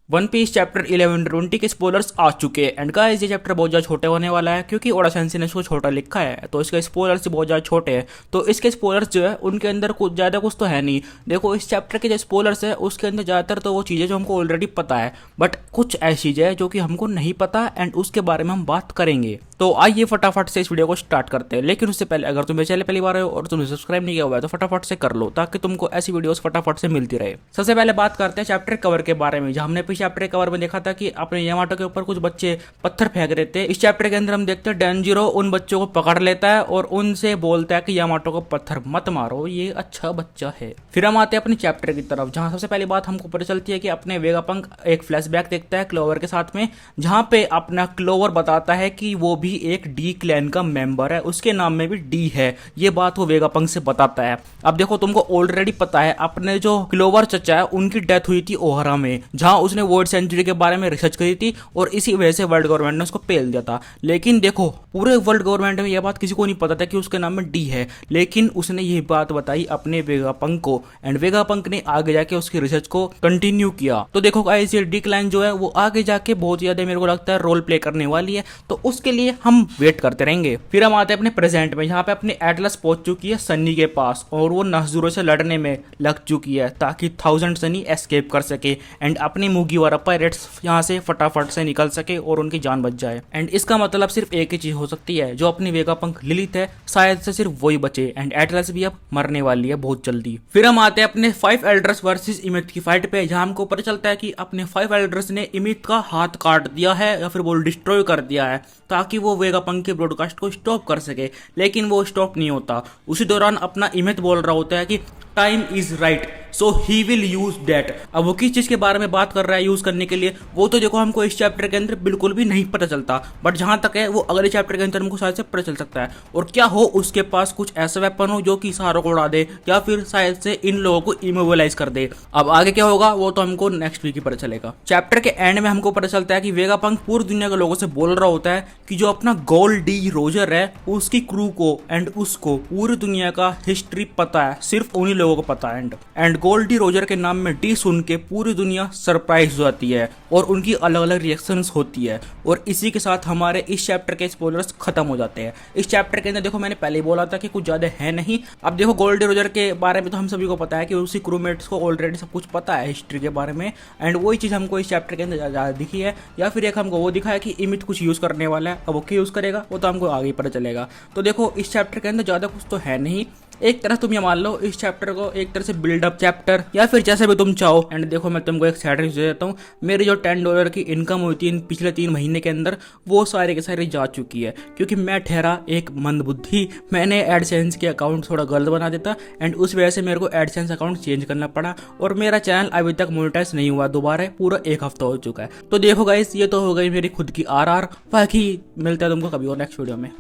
One piece chapter 11-20 के spoilers आ चुके हैं। एंड गाइस ये चैप्टर बहुत ज़्यादा छोटे होने वाला है क्योंकि ओडा सेंसी ने इसको छोटा लिखा है, तो इसके स्पॉयलर्स बहुत ज़्यादा छोटे हैं। तो इसके स्पॉयलर्स जो है उनके अंदर कुछ ज़्यादा कुछ तो है नहीं। देखो इस चैप्टर के जो स्पॉयलर्स है उसके अंदर ज़्यादातर तो वो चीज़ें जो हमको ऑलरेडी पता है, बट कुछ ऐसी चीज़ें हैं जो कि हमको नहीं पता एंड उसके बारे में हम बात करेंगे। तो आइए फटाफट से इस वीडियो को स्टार्ट करते हैं। लेकिन उससे पहले अगर तुम मेरे चैनल पहली बार हो और तुमने सब्सक्राइब नहीं किया हुआ है तो फटाफट से कर लो ताकि तुमको ऐसी वीडियोस फटाफट से मिलती रहे। सबसे पहले बात करते हैं चैप्टर कवर के बारे में। जहाँ हमने पिछले चैप्टर कवर में देखा था कि अपने यामाटो के ऊपर कुछ बच्चे पत्थर फेंक रहे थे। इस चैप्टर के अंदर हम देखते हैं डेंजिरो उन बच्चों को पकड़ लेता है और उनसे बोलता है कि यामाटो को पत्थर मत मारो, ये अच्छा बच्चा है। फिर हम आते हैं अपने चैप्टर की तरफ, जहाँ सबसे पहली बात हमको पता चलती है कि अपने वेगापंक एक फ्लैशबैक देखता है क्लोवर के साथ में, जहाँ पे अपना क्लोवर बताता है कि वो भी एक डी क्लैन का मेंबर है, उसके नाम में भी डी है। ये बात वो वेगापंक से बताता है। अब देखो तुमको ऑलरेडी पता है अपने जो क्लोवर चचा है उनकी डेथ हुई थी ओहरा में, जहां उसने वर्ल्ड सेंचुरी के बारे में रिसर्च करी थी और इसी वजह से वर्ल्ड गवर्नमेंट ने उसको पेल दिया था। लेकिन देखो पूरे वर्ल्ड गवर्नमेंट में यह बात किसी को नहीं पता था कि उसके नाम में डी है, लेकिन उसने ये बात बताई अपने वेगापंक को एंड वेगापंक ने आगे जाके उसकी रिसर्च को कंटिन्यू किया। तो देखो गाइस ये डी क्लैन जो है वो आगे जाके बहुत ज्यादा मेरे को लगता है रोल प्ले करने वाली है, तो उसके लिए हम वेट करते रहेंगे। फिर हम आते हैं अपने प्रेजेंट में, जहाँ पे अपनी एटलस पहुंच चुकी है सन्नी के पास और वो नज़ुरो से लड़ने में लग चुकी है ताकि 1000 सनी एस्केप कर सके एंड अपनी मुगीवारा पायरेट्स यहाँ से फटाफट से निकल सके और उनकी जान बच जाए। एंड इसका मतलब सिर्फ एक ही चीज हो सकती है, जो अपनी वेगापंक लिलित है शायद से सिर्फ वही बचे एंड एटलस भी अब मरने वाली है बहुत जल्दी। फिर हम आते हैं अपने 5 एल्डर्स वर्सेस इमित की फाइट पे, जहाँ हमको पता चलता है कि अपने 5 एल्डर्स ने इमित का हाथ काट दिया है या फिर वो डिस्ट्रॉय कर दिया है ताकि वो वेगापंक के ब्रॉडकास्ट को स्टॉप कर सके, लेकिन वो स्टॉप नहीं होता। उसी दौरान अपना इमित बोल रहा होता है कि time is right so he will use that. अब वो किस चीज के बारे में बात कर रहा है यूज करने के लिए, वो तो देखो हमको इस चैप्टर के अंदर बिल्कुल भी नहीं पता चलता, बट जहां तक है वो अगले चैप्टर के अंदर हमको शायद से पता चल सकता है। और क्या हो उसके पास कुछ ऐसा वेपन हो जो कि सारों को उड़ा दे या फिर शायद से इन लोगों को इमोबिलाइज कर दे। अब आगे क्या होगा वो तो हमको नेक्स्ट वीक ही पता चलेगा। चैप्टर के एंड में हमको पता चलता है कि वेगापंक पूरी दुनिया के लोगों से बोल रहा होता है कि जो अपना गोल्ड डी रोजर है उसकी क्रू को एंड उसको पूरी दुनिया का हिस्ट्री पता है, सिर्फ उन्हीं लोगों को पता है। एंड गोल्ड डी रोजर के नाम में डी सुन के पूरी दुनिया सरप्राइज हो जाती है और उनकी अलग अलग रिएक्शंस होती है। और इसी के साथ हमारे इस चैप्टर के स्पॉयलर्स खत्म हो जाते हैं। इस चैप्टर के अंदर देखो मैंने पहले ही बोला था कि कुछ ज्यादा है नहीं। अब देखो गोल्ड डी रोजर के बारे में तो हम सभी को पता है कि उसी क्रूमेट्स को ऑलरेडी सब कुछ पता है हिस्ट्री के बारे में, एंड वही चीज हमको इस चैप्टर के अंदर ज्यादा दिखी है। या फिर एक हमको वो दिखा है कि इमित कुछ यूज करने वाला है, अब वो क्या यूज करेगा वो तो हमको आगे ही पता चलेगा। तो देखो इस चैप्टर के अंदर ज्यादा कुछ तो है नहीं। एक तरह तुम ये मान लो इस चैप्टर को एक तरह से बिल्डअप चैप्टर या फिर जैसे भी तुम चाहो। एंड देखो मैं तुमको एक सैड न्यूज़ दे देता हूँ, मेरी जो $10 की इनकम हुई थी पिछले 3 महीने के अंदर वो सारे के सारे जा चुकी है, क्योंकि मैं ठहरा एक मंदबुद्धि। मैंने एडसेंस के अकाउंट थोड़ा गलत बना देता एंड उस वजह से मेरे को एडसेंस अकाउंट चेंज करना पड़ा और मेरा चैनल अभी तक मोनेटाइज नहीं हुआ दोबारा, पूरा 1 हफ्ता हो चुका है। तो देखो गाइस ये तो हो गई मेरी खुद की RR। बाकी मिलता है तुमको कभी और नेक्स्ट वीडियो में।